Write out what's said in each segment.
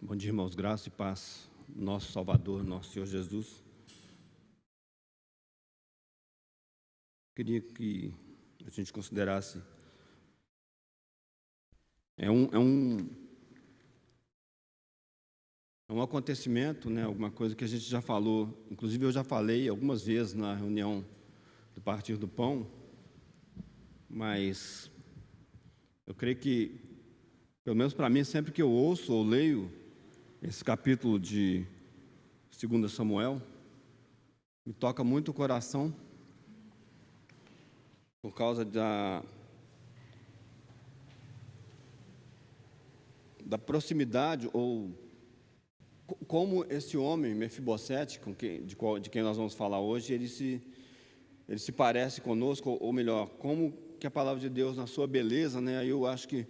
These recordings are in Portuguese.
Bom dia, irmãos, graça e paz, nosso Salvador, nosso Senhor Jesus. Queria que a gente considerasse, é um acontecimento, né, alguma coisa que a gente já falou, inclusive eu já falei algumas vezes na reunião do Partir do Pão, mas eu creio que, pelo menos para mim, sempre que eu ouço ou leio esse capítulo de 2 Samuel, me toca muito o coração, por causa da proximidade, ou como esse homem, Mefibosete, de quem nós vamos falar hoje, ele se parece conosco, ou melhor, como que a palavra de Deus, na sua beleza, né? Aí eu acho que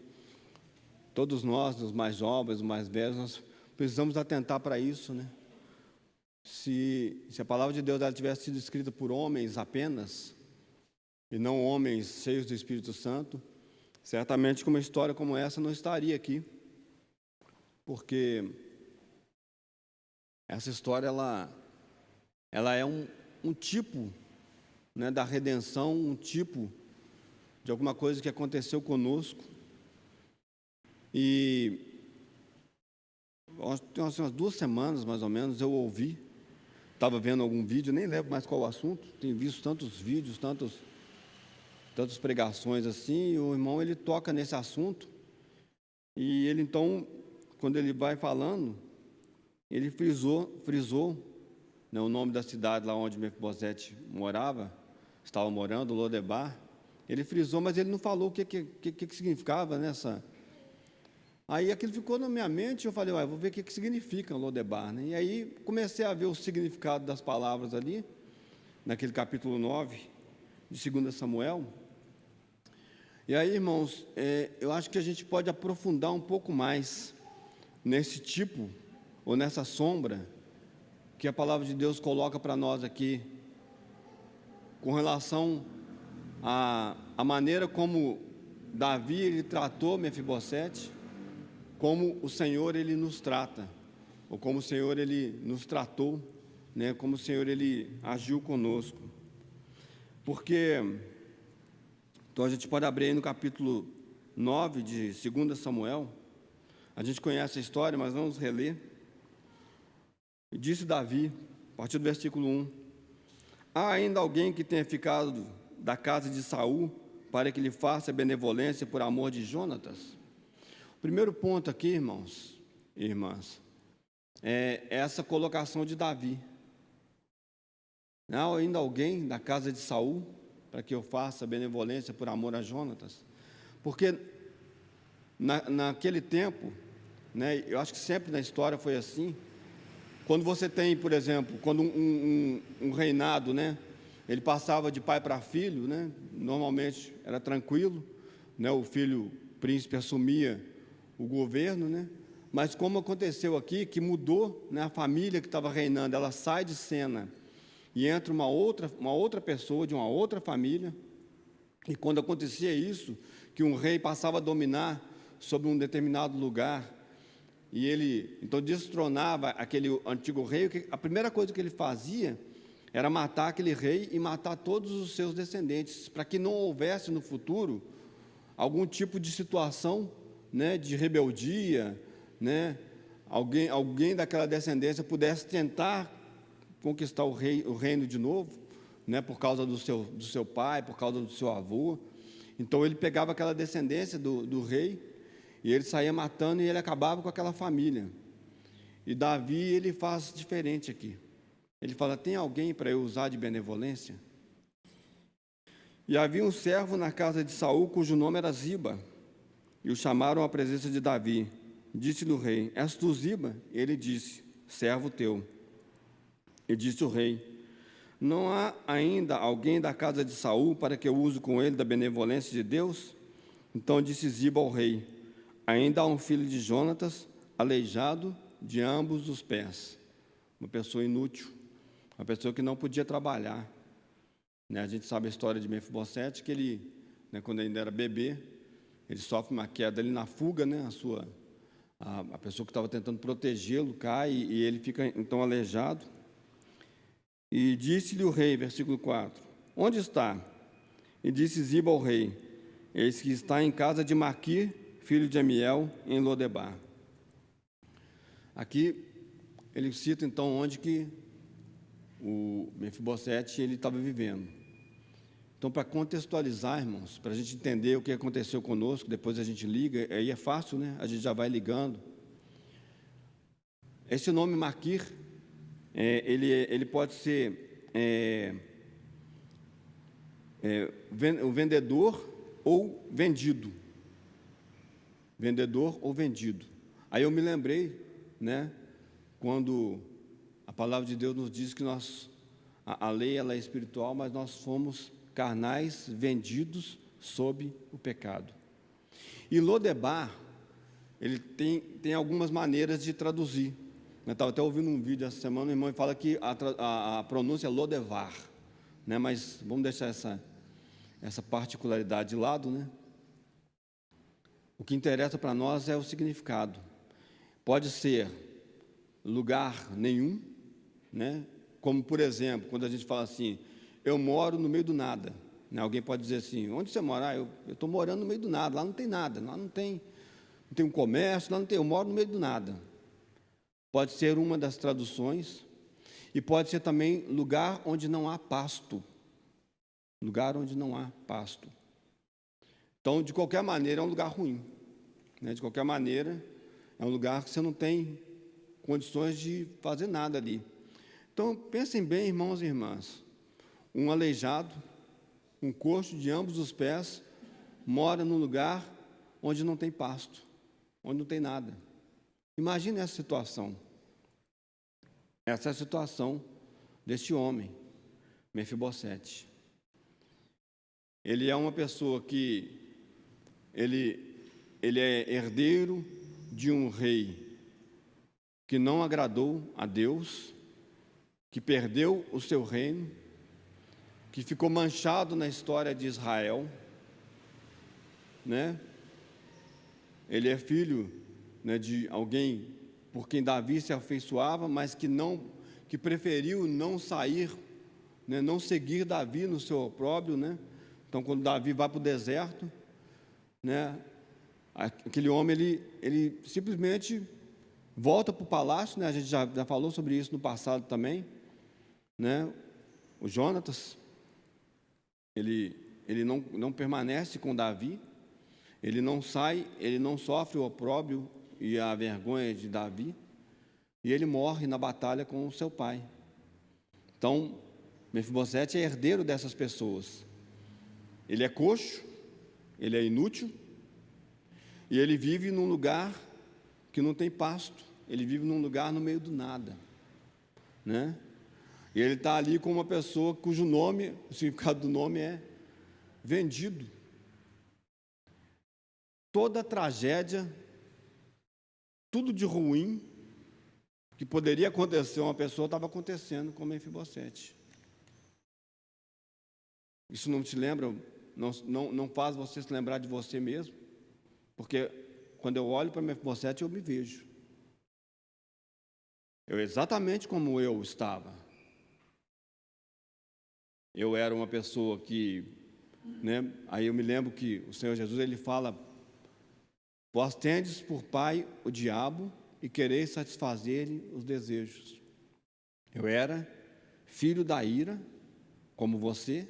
todos nós, os mais jovens, os mais velhos, nós precisamos atentar para isso, né? Se a palavra de Deus ela tivesse sido escrita por homens apenas, e não homens cheios do Espírito Santo, certamente uma história como essa não estaria aqui, porque essa história ela é um tipo, né, da redenção, um tipo de alguma coisa que aconteceu conosco. E tem umas 2 semanas, mais ou menos, eu ouvi, estava vendo algum vídeo, nem lembro mais qual o assunto, tenho visto tantos vídeos, tantas pregações assim, e o irmão ele toca nesse assunto, e ele então, quando ele vai falando, ele frisou, né, o nome da cidade lá onde Mefibosete estava morando, Lodebar. Ele frisou, mas ele não falou o que significava nessa. Aí aquilo ficou na minha mente, eu falei, vou ver o que significa Lodebar, né? E aí comecei a ver o significado das palavras ali, naquele capítulo 9 de 2 Samuel. E aí, irmãos, eu acho que a gente pode aprofundar um pouco mais nesse tipo, ou nessa sombra, que a palavra de Deus coloca para nós aqui, com relação à maneira como Davi ele tratou Mefibosete, como o Senhor ele nos trata, ou como o Senhor ele nos tratou, né, como o Senhor ele agiu conosco. Porque, então a gente pode abrir aí no capítulo 9 de 2 Samuel, a gente conhece a história, mas vamos reler. E disse Davi, a partir do versículo 1, há ainda alguém que tenha ficado da casa de Saul, para que lhe faça benevolência por amor de Jonatas? O primeiro ponto aqui, irmãos e irmãs, é essa colocação de Davi. Há ainda alguém da casa de Saul, para que eu faça benevolência por amor a Jonatas? Porque naquele tempo, né, eu acho que sempre na história foi assim. Quando você tem, por exemplo, quando um reinado, né, ele passava de pai para filho, né, normalmente era tranquilo, né, o filho príncipe assumia o governo, né, mas como aconteceu aqui, que mudou, né, a família que estava reinando, ela sai de cena e entra uma outra pessoa de uma outra família, e quando acontecia isso, que um rei passava a dominar sobre um determinado lugar, e ele então destronava aquele antigo rei, a primeira coisa que ele fazia era matar aquele rei e matar todos os seus descendentes, para que não houvesse no futuro algum tipo de situação, né, de rebeldia, né, alguém daquela descendência pudesse tentar conquistar o reino de novo, né, por causa do seu pai, por causa do seu avô. Então ele pegava aquela descendência do rei, e ele saía matando, e ele acabava com aquela família. E Davi, ele faz diferente aqui. Ele fala, tem alguém para eu usar de benevolência? E havia um servo na casa de Saul, cujo nome era Ziba, e o chamaram à presença de Davi. Disse-lhe o rei, és tu Ziba? Ele disse, servo teu. E disse o rei, não há ainda alguém da casa de Saul para que eu use com ele da benevolência de Deus? Então disse Ziba ao rei, ainda há um filho de Jonatas, aleijado de ambos os pés. Uma pessoa inútil, uma pessoa que não podia trabalhar, né? A gente sabe a história de Mefibosete, que ele, né, quando ainda era bebê, ele sofre uma queda ali na fuga, né? a pessoa que estava tentando protegê-lo cai e ele fica então aleijado. E disse-lhe o rei, versículo 4, onde está? E disse Ziba ao rei, eis que está em casa de Maquir, filho de Amiel, em Lodebar. Aqui ele cita então onde que o Mefibosete ele estava vivendo. Então, para contextualizar, irmãos, para a gente entender o que aconteceu conosco, depois a gente liga, aí é fácil, né? A gente já vai ligando. Esse nome Maquir, ele pode ser o vendedor ou vendido. Vendedor ou vendido. Aí eu me lembrei, né? Quando a palavra de Deus nos diz que a lei ela é espiritual, mas nós fomos carnais vendidos sob o pecado. E Lodebar, ele tem algumas maneiras de traduzir. Eu estava até ouvindo um vídeo essa semana, o irmão fala que a pronúncia é Lodevar, né? Mas vamos deixar essa particularidade de lado, né? O que interessa para nós é o significado. Pode ser lugar nenhum, né? Como, por exemplo, quando a gente fala assim, eu moro no meio do nada. Né? Alguém pode dizer assim, onde você mora? Eu estou morando no meio do nada, lá não tem nada, lá não tem um comércio, lá não tem, eu moro no meio do nada. Pode ser uma das traduções, e pode ser também lugar onde não há pasto. Lugar onde não há pasto. Então, de qualquer maneira, é um lugar ruim. Né? De qualquer maneira, é um lugar que você não tem condições de fazer nada ali. Então, pensem bem, irmãos e irmãs. Um aleijado, um coxo de ambos os pés, mora num lugar onde não tem pasto, onde não tem nada. Imagine essa situação. Essa é a situação deste homem, Mefibosete. Ele é uma pessoa que ele é herdeiro de um rei que não agradou a Deus, que perdeu o seu reino, que ficou manchado na história de Israel, né? Ele é filho, né, de alguém por quem Davi se afeiçoava, mas que preferiu não sair, né, não seguir Davi no seu opróbrio, né? Então, quando Davi vai para o deserto, né, aquele homem ele simplesmente volta para o palácio, né? A gente já falou sobre isso no passado também, né? O Jonatas, ele não permanece com Davi, ele não sai, ele não sofre o opróbrio e a vergonha de Davi, e ele morre na batalha com o seu pai. Então, Mefibosete é herdeiro dessas pessoas. Ele é coxo, ele é inútil, e ele vive num lugar que não tem pasto, ele vive num lugar no meio do nada, né? E ele está ali com uma pessoa cujo nome, o significado do nome é vendido. Toda tragédia, tudo de ruim que poderia acontecer a uma pessoa estava acontecendo com Mefibosete. Isso não te lembra, não faz você se lembrar de você mesmo? Porque quando eu olho para Mefibosete eu me vejo. Eu exatamente como eu estava. Eu era uma pessoa que, né, aí eu me lembro que o Senhor Jesus, ele fala, vós tendes por pai o diabo e quereis satisfazer-lhe os desejos. Eu era filho da ira, como você,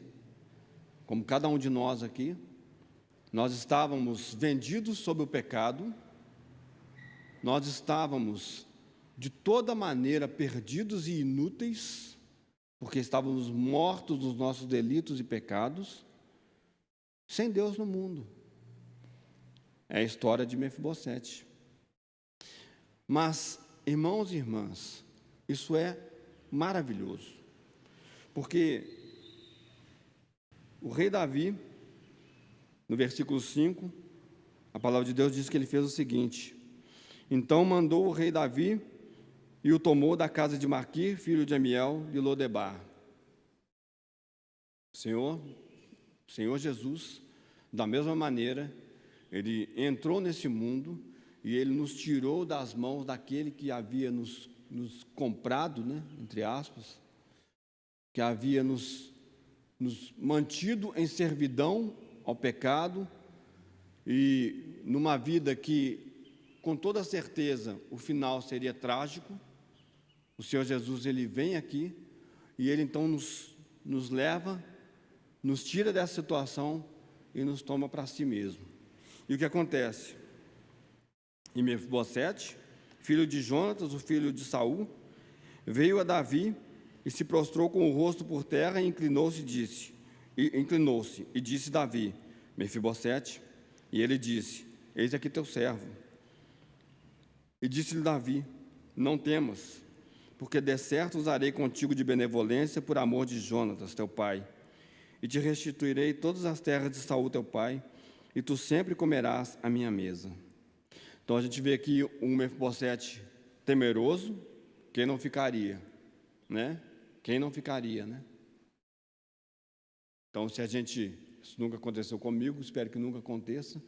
como cada um de nós aqui. Nós estávamos vendidos sob o pecado, nós estávamos de toda maneira perdidos e inúteis, porque estávamos mortos nos nossos delitos e pecados, sem Deus no mundo. É a história de Mefibosete. Mas, irmãos e irmãs, isso é maravilhoso, porque o rei Davi, no versículo 5, a palavra de Deus diz que ele fez o seguinte: então mandou o rei Davi e o tomou da casa de Maquir, filho de Amiel, de Lodebar. Senhor Jesus, da mesma maneira, ele entrou nesse mundo e Ele nos tirou das mãos daquele que havia nos comprado, né, entre aspas, que havia nos mantido em servidão ao pecado, e numa vida que, com toda certeza, o final seria trágico. O Senhor Jesus, Ele vem aqui, e Ele então nos leva, nos tira dessa situação e nos toma para si mesmo. E o que acontece? E Mefibosete, filho de Jonatas, o filho de Saul, veio a Davi e se prostrou com o rosto por terra e inclinou-se e disse Davi: Mefibosete. E ele disse: Eis aqui teu servo. E disse-lhe Davi: Não temas, porque de certo usarei contigo de benevolência por amor de Jonatas, teu pai, e te restituirei todas as terras de Saul, teu pai, e tu sempre comerás à minha mesa. Então a gente vê aqui um Mefibosete temeroso. Quem não ficaria, né? Quem não ficaria, né? Então, isso nunca aconteceu comigo, espero que nunca aconteça,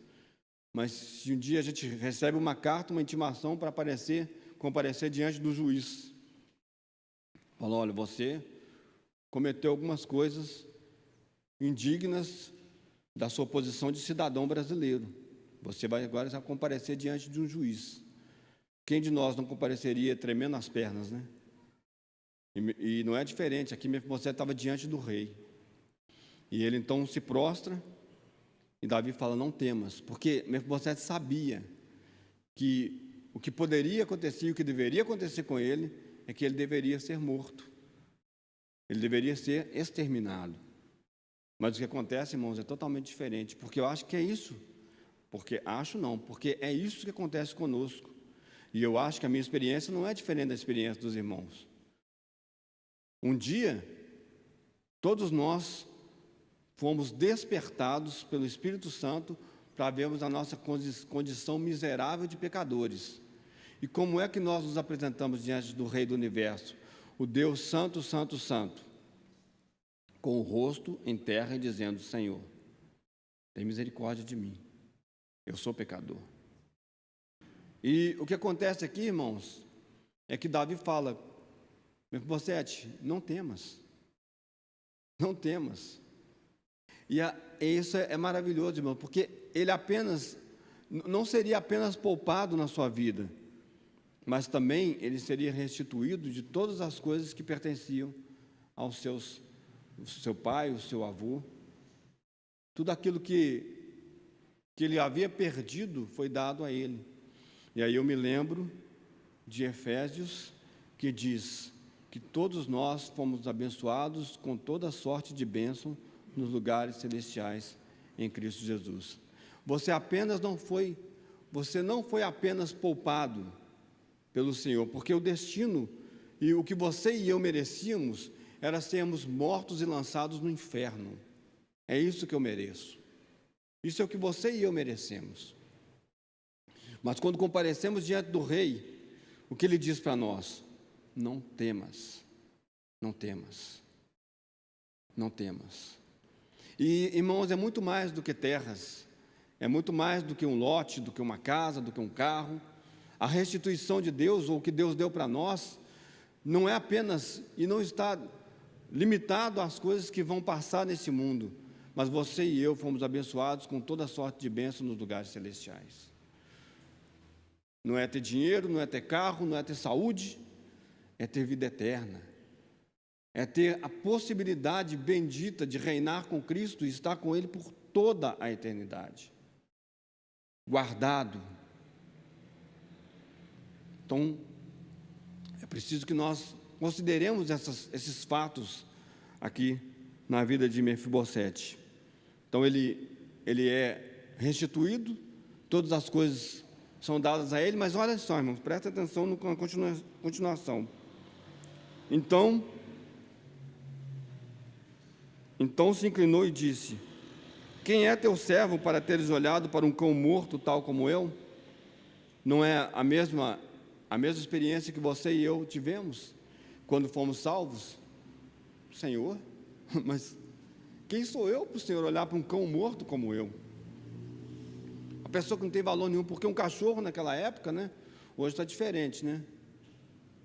mas se um dia a gente recebe uma carta, uma intimação para comparecer diante do juiz, fala: olha, você cometeu algumas coisas indignas da sua posição de cidadão brasileiro, você vai agora comparecer diante de um juiz. Quem de nós não compareceria tremendo as pernas, né? E não é diferente, aqui Mefibosete estava diante do rei, e ele então se prostra, e Davi fala: não temas, porque Mefibosete sabia que o que poderia acontecer, o que deveria acontecer com ele, é que ele deveria ser morto, ele deveria ser exterminado. Mas o que acontece, irmãos, é totalmente diferente, porque eu acho que é isso, porque é isso que acontece conosco. E eu acho que a minha experiência não é diferente da experiência dos irmãos. Um dia, todos nós fomos despertados pelo Espírito Santo para vermos a nossa condição miserável de pecadores. E como é que nós nos apresentamos diante do Rei do Universo, o Deus Santo, Santo, Santo, com o rosto em terra e dizendo: Senhor, tem misericórdia de mim, eu sou pecador. E o que acontece aqui, irmãos, é que Davi fala: Mefibosete, não temas, não temas. E isso é maravilhoso, irmão, porque ele não seria apenas poupado na sua vida, mas também ele seria restituído de todas as coisas que pertenciam ao seu pai, o seu avô. Tudo aquilo que ele havia perdido foi dado a ele. E aí eu me lembro de Efésios, que diz que todos nós fomos abençoados com toda sorte de bênção nos lugares celestiais em Cristo Jesus. Você não foi apenas poupado pelo Senhor, porque o destino e o que você e eu merecíamos era sermos mortos e lançados no inferno. É isso que eu mereço. Isso é o que você e eu merecemos. Mas quando comparecemos diante do Rei, o que Ele diz para nós? Não temas, não temas, não temas. E, irmãos, é muito mais do que terras, é muito mais do que um lote, do que uma casa, do que um carro. A restituição de Deus, ou o que Deus deu para nós, não é apenas, e não está limitado às coisas que vão passar nesse mundo, mas você e eu fomos abençoados com toda sorte de bênção nos lugares celestiais. Não é ter dinheiro, não é ter carro, não é ter saúde, é ter vida eterna. É ter a possibilidade bendita de reinar com Cristo e estar com Ele por toda a eternidade. Guardado. Então, é preciso que nós consideremos esses fatos aqui na vida de Mefibosete. Então, ele é restituído, todas as coisas são dadas a ele, mas olha só, irmãos, presta atenção na continuação. Então se inclinou e disse: quem é teu servo para teres olhado para um cão morto tal como eu? Não é a mesma experiência que você e eu tivemos quando fomos salvos? Senhor, mas quem sou eu para o Senhor olhar para um cão morto como eu? pessoa que não tem valor nenhum, porque um cachorro naquela época, né? Hoje está diferente, né?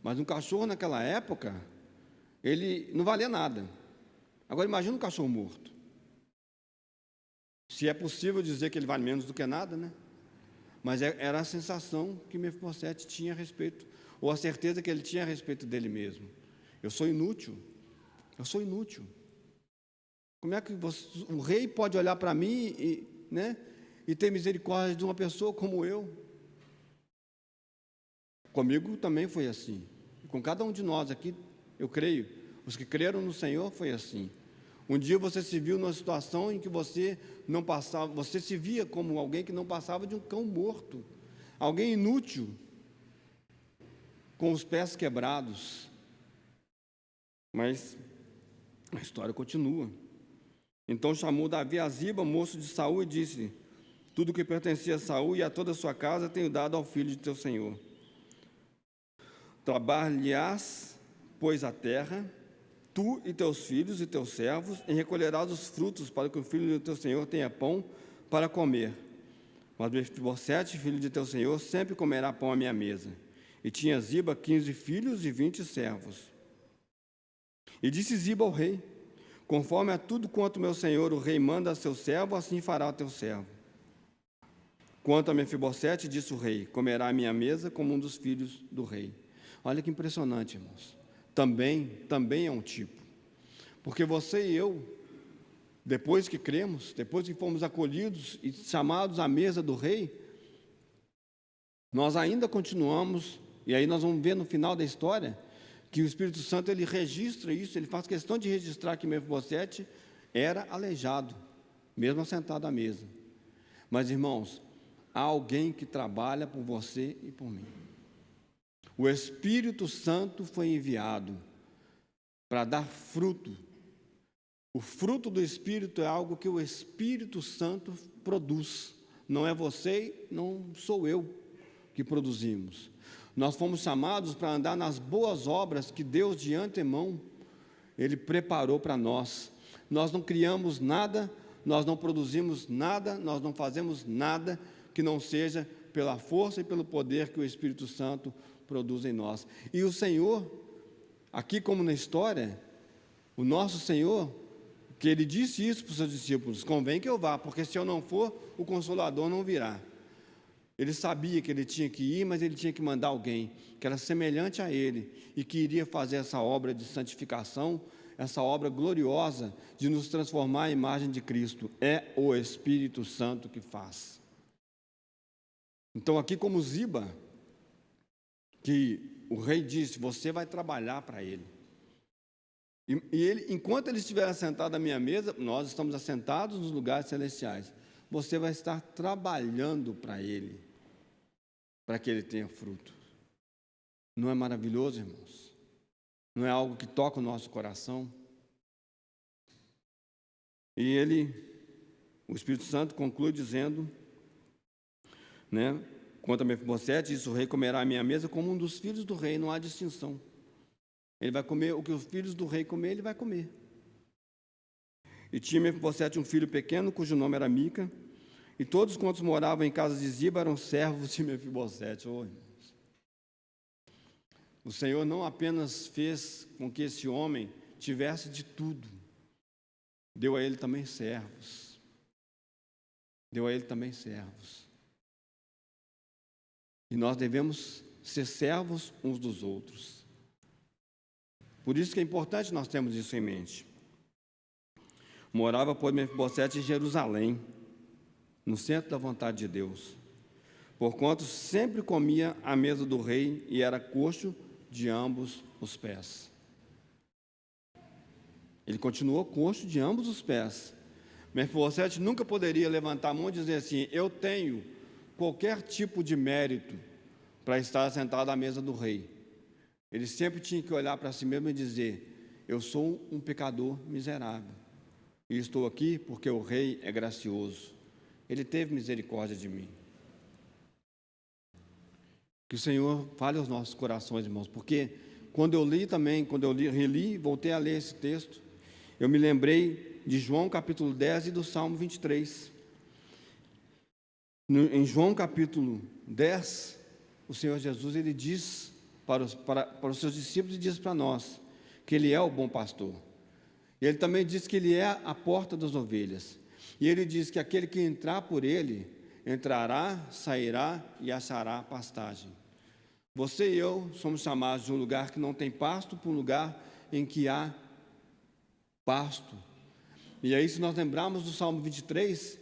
Mas um cachorro naquela época, ele não valia nada. Agora imagina um cachorro morto. Se é possível dizer que ele vale menos do que nada, né? Mas era a sensação que Mefibosete tinha a respeito, ou a certeza que ele tinha a respeito dele mesmo. Eu sou inútil. Eu sou inútil. Como é que o rei pode olhar para mim e ter misericórdia de uma pessoa como eu? Comigo também foi assim. Com cada um de nós aqui, eu creio, os que creram no Senhor foi assim. Um dia você se viu numa situação em que você não passava, você se via como alguém que não passava de um cão morto, alguém inútil, com os pés quebrados. Mas a história continua. Então chamou Davi a Ziba, moço de Saul, e disse: tudo que pertencia a Saul e a toda a sua casa tenho dado ao filho de teu senhor. Trabalharás, pois, a terra, tu e teus filhos e teus servos, e recolherás os frutos para que o filho de teu senhor tenha pão para comer. Mas Mefibosete, filho de teu senhor, sempre comerá pão à minha mesa. E tinha Ziba 15 filhos e 20 servos. E disse Ziba ao rei: conforme a tudo quanto meu senhor, o rei, manda a seu servo, assim fará o teu servo. Quanto a Mefibosete, disse o rei: comerá à minha mesa como um dos filhos do rei. Olha que impressionante, irmãos. Também é um tipo. Porque você e eu, depois que cremos, depois que fomos acolhidos e chamados à mesa do rei, nós ainda continuamos, e aí nós vamos ver no final da história, que o Espírito Santo, ele registra isso, ele faz questão de registrar que Mefibosete era aleijado, mesmo assentado à mesa. Mas, irmãos, há alguém que trabalha por você e por mim. O Espírito Santo foi enviado para dar fruto. O fruto do Espírito é algo que o Espírito Santo produz. Não é você, não sou eu que produzimos. Nós fomos chamados para andar nas boas obras que Deus de antemão, Ele preparou para nós. Nós não criamos nada, nós não produzimos nada, nós não fazemos nada que não seja pela força e pelo poder que o Espírito Santo produz em nós. E o Senhor, aqui como na história, o nosso Senhor, que Ele disse isso para os seus discípulos: convém que eu vá, porque se eu não for, o Consolador não virá. Ele sabia que ele tinha que ir, mas ele tinha que mandar alguém que era semelhante a ele e que iria fazer essa obra de santificação, essa obra gloriosa de nos transformar à imagem de Cristo. É o Espírito Santo que faz. Então, aqui como Ziba, que o rei disse: você vai trabalhar para ele. E ele, enquanto ele estiver assentado à minha mesa, nós estamos assentados nos lugares celestiais. Você vai estar trabalhando para ele, para que ele tenha fruto. Não é maravilhoso, irmãos? Não é algo que toca o nosso coração? E o Espírito Santo conclui dizendo, quanto a Mefibosete, disse o rei: comerá à minha mesa como um dos filhos do rei, não há distinção. Ele vai comer o que os filhos do rei comer, ele vai comer. E tinha Mefibosete um filho pequeno, cujo nome era Mica, e todos quantos moravam em casa de Ziba eram servos de Mefibosete. Oh, irmãos. O Senhor não apenas fez com que esse homem tivesse de tudo, deu a ele também servos. Deu a ele também servos. E nós devemos ser servos uns dos outros. Por isso que é importante nós termos isso em mente. Morava, pois, Mefibosete em Jerusalém, no centro da vontade de Deus, porquanto sempre comia à mesa do rei e era coxo de ambos os pés. Ele continuou coxo de ambos os pés. Mefibosete nunca poderia levantar a mão e dizer assim: eu tenho qualquer tipo de mérito para estar sentado à mesa do rei. Ele sempre tinha que olhar para si mesmo e dizer: eu sou um pecador miserável, e estou aqui porque o rei é gracioso. Ele teve misericórdia de mim. Que o Senhor fale aos nossos corações, irmãos, porque quando eu reli, voltei a ler esse texto, eu me lembrei de João capítulo 10 e do Salmo 23. Em João capítulo 10, o Senhor Jesus, ele diz para os seus discípulos e diz para nós que Ele é o bom pastor. E Ele também diz que Ele é a porta das ovelhas. E Ele diz que aquele que entrar por Ele, entrará, sairá e achará pastagem. Você e eu somos chamados de um lugar que não tem pasto para um lugar em que há pasto. E aí, se nós lembrarmos do Salmo 23,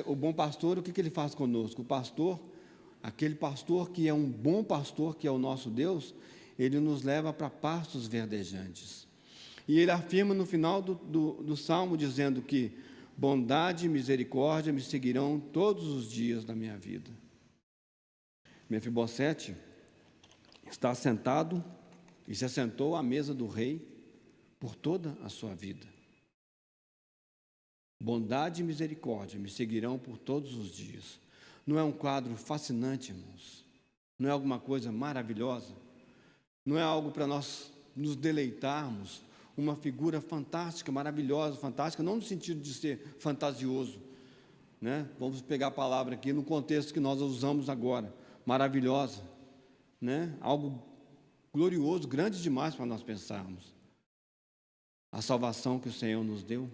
o bom pastor, o que ele faz conosco? O pastor, aquele pastor que é um bom pastor, que é o nosso Deus, ele nos leva para pastos verdejantes. E ele afirma no final do Salmo, dizendo que bondade e misericórdia me seguirão todos os dias da minha vida. Mefibosete está sentado e se assentou à mesa do rei por toda a sua vida. Bondade e misericórdia me seguirão por todos os dias. Não é um quadro fascinante, irmãos? Não é alguma coisa maravilhosa? Não é algo para nós nos deleitarmos? Uma figura fantástica, maravilhosa, fantástica, não no sentido de ser fantasioso, né? Vamos pegar a palavra aqui no contexto que nós usamos agora, maravilhosa, né? Algo glorioso, grande demais para nós pensarmos. A salvação que o Senhor nos deu.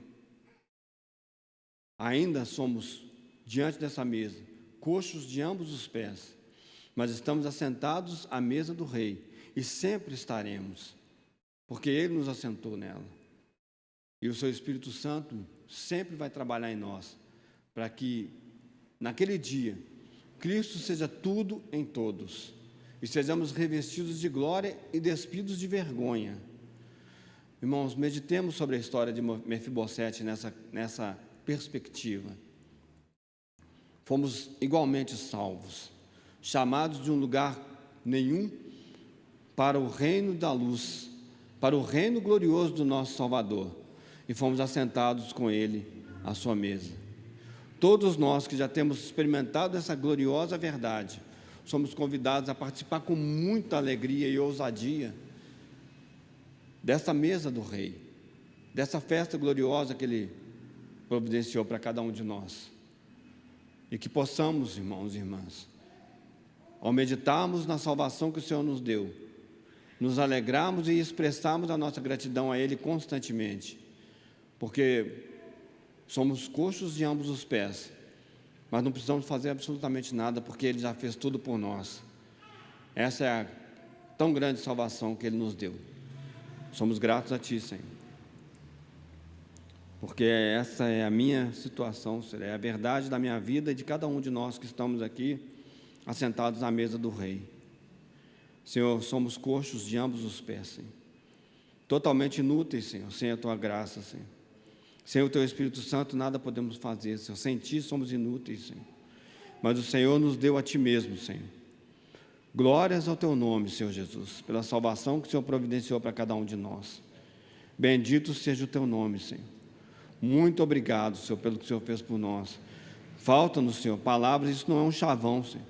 Ainda somos, diante dessa mesa, coxos de ambos os pés, mas estamos assentados à mesa do Rei, e sempre estaremos, porque Ele nos assentou nela. E o Seu Espírito Santo sempre vai trabalhar em nós, para que, naquele dia, Cristo seja tudo em todos, e sejamos revestidos de glória e despidos de vergonha. Irmãos, meditemos sobre a história de Mefibosete nessa perspectiva. Fomos igualmente salvos, chamados de um lugar nenhum para o reino da luz, para o reino glorioso do nosso Salvador, e fomos assentados com Ele à sua mesa. Todos nós que já temos experimentado essa gloriosa verdade, somos convidados a participar com muita alegria e ousadia dessa mesa do Rei, dessa festa gloriosa que Ele providenciou para cada um de nós. E que possamos, irmãos e irmãs, ao meditarmos na salvação que o Senhor nos deu, nos alegrarmos e expressarmos a nossa gratidão a Ele constantemente, porque somos coxos de ambos os pés, mas não precisamos fazer absolutamente nada, porque Ele já fez tudo por nós. Essa é a tão grande salvação que Ele nos deu. Somos gratos a Ti, Senhor, porque essa é a minha situação, Senhor, é a verdade da minha vida e de cada um de nós que estamos aqui, assentados à mesa do Rei. Senhor, somos coxos de ambos os pés, Senhor, totalmente inúteis, Senhor, sem a Tua graça, Senhor. Sem o Teu Espírito Santo nada podemos fazer, Senhor. Sem Ti somos inúteis, Senhor. Mas o Senhor nos deu a Ti mesmo, Senhor. Glórias ao Teu nome, Senhor Jesus, pela salvação que o Senhor providenciou para cada um de nós. Bendito seja o Teu nome, Senhor. Muito obrigado, Senhor, pelo que o Senhor fez por nós. Falta-nos, Senhor, palavras, isso não é um chavão, Senhor.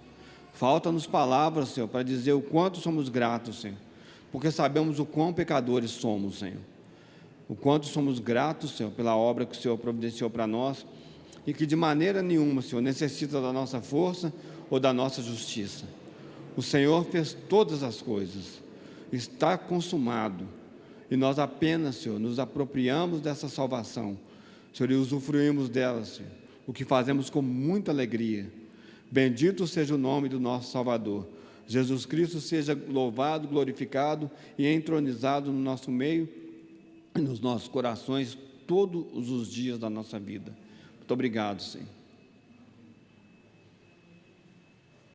Falta-nos palavras, Senhor, para dizer o quanto somos gratos, Senhor, porque sabemos o quão pecadores somos, Senhor. O quanto somos gratos, Senhor, pela obra que o Senhor providenciou para nós e que de maneira nenhuma, Senhor, necessita da nossa força ou da nossa justiça. O Senhor fez todas as coisas, está consumado, e nós apenas, Senhor, nos apropriamos dessa salvação, Senhor, e usufruímos dela, Senhor, o que fazemos com muita alegria. Bendito seja o nome do nosso Salvador. Jesus Cristo seja louvado, glorificado e entronizado no nosso meio e nos nossos corações todos os dias da nossa vida. Muito obrigado, Senhor.